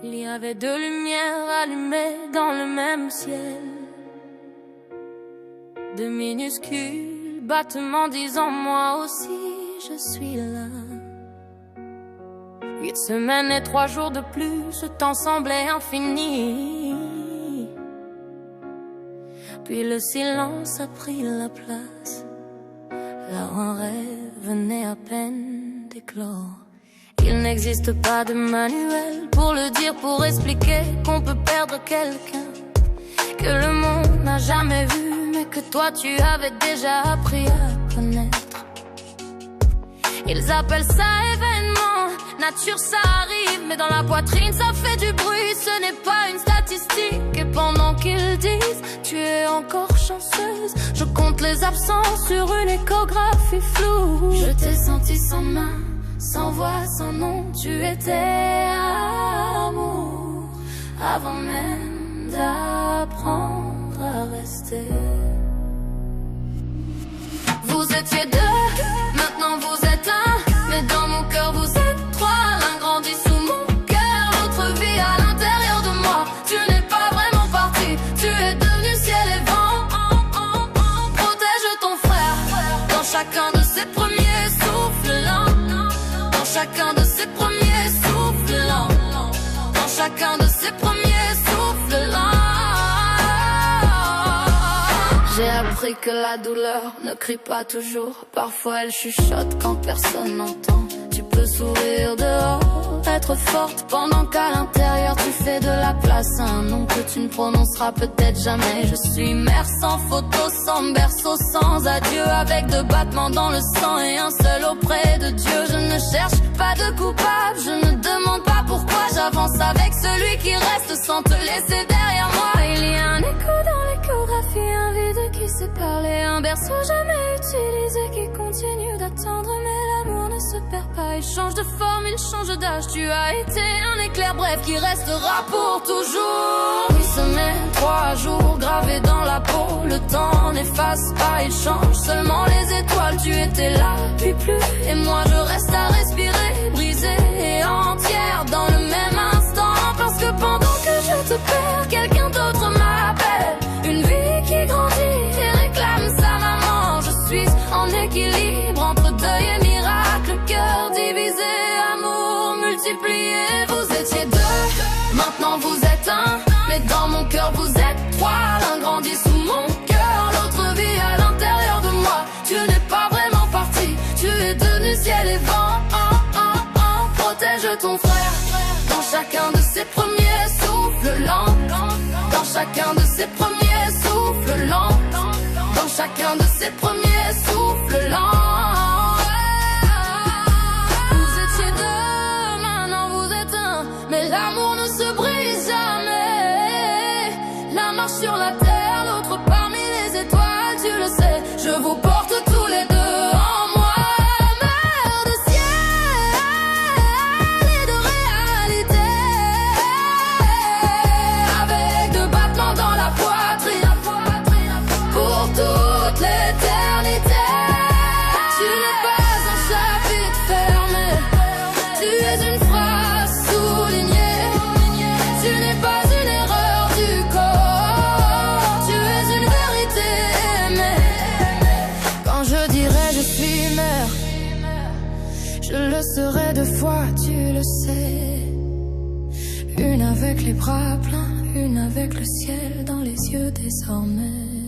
Il y avait deux lumières allumées dans le même ciel. De minuscules battements disant moi aussi je suis là. 8 semaines et 3 jours de plus, ce temps semblait infini. Puis le silence a pris la place. Là un rêve venait à peine d'éclore. Il n'existe pas de manuel pour le dire, pour expliquer qu'on peut perdre quelqu'un que le monde n'a jamais vu, mais que toi tu avais déjà appris à connaître. Ils appellent ça événement, nature ça arrive, mais dans la poitrine ça fait du bruit, ce n'est pas une statistique. Et pendant qu'ils disent tu es encore chanceuse, je compte les absents sur une échographie floue. Je t'ai senti sans main, sans voix, sans nom, tu étais amour avant même d'apprendre à rester. Vous étiez deux, maintenant vous êtes un, mais dans mon cœur vous êtes trois. L'un grandit sous mon cœur, l'autre vit à l'intérieur de moi. Tu n'es pas vraiment parti, tu es devenu ciel et vent. Protège ton frère dans chacun de ses premiers souffles lents, dans chacun de ses premiers souffles lents, dans chacun de ses premiers souffles lents. J'ai appris que la douleur ne crie pas toujours. Parfois elle chuchote quand personne n'entend. Tu peux sourire dehors, être forte pendant qu'à l'intérieur tu fais de la place à un nom que tu ne prononceras peut-être jamais. Je suis mère sans photo, sans berceau, sans adieu, avec 2 battements dans le sang et un seul auprès de Dieu. Je ne cherche pas de coupable, je ne demande pas pourquoi. J'avance avec celui qui reste sans te laisser derrière moi. Il y a un écho dans l'échographie, un vide qui s'est parlé, un berceau jamais utilisé qui continue d'attendre. Mais l'amour ne se perd pas, il change de forme, il change d'âge. Tu as été un éclair bref qui restera pour toujours. 8 semaines, 3 jours gravés dans la peau. Le temps n'efface pas, il change seulement les étoiles. Tu étais là, puis plus, et moi je reste à respirer, brisée et entière dans le même instant. Parce que pendant que je te perds, quelqu'un d'autre m'appelle. Une vie qui grandit et réclame sa maman. Je suis en équilibre entre deuil et miracle, cœur divisé, amour multiplié. Vous étiez deux, maintenant vous êtes un, mais dans mon cœur vous êtes trois. L'un grandit sous mon cœur, l'autre vit à l'intérieur de moi. Tu n'es pas vraiment parti, tu es devenu ciel et vent. Protège ton frère dans chacun de ses premiers souffles lents, dans chacun de ses premiers souffles lents, dans chacun de ses premiers souffles lents. Vous étiez deux, maintenant vous êtes un, mais l'amour ne se brise jamais. La marche sur la terre, l'autre parmi les étoiles, tu le sais, je vous porte tous les deux en moi. Mère de ciel et de réalité, avec 2 battements dans la poitrine pour toute l'éternité. Tu n'es pas un chapitre fermé, tu es une phrase soulignée. Tu n'es pas une erreur du corps, tu es une vérité aimée. Quand je dirai je suis mère, je le serai 2 fois, tu le sais. Une avec les bras pleins, une avec le ciel dans les yeux désormais.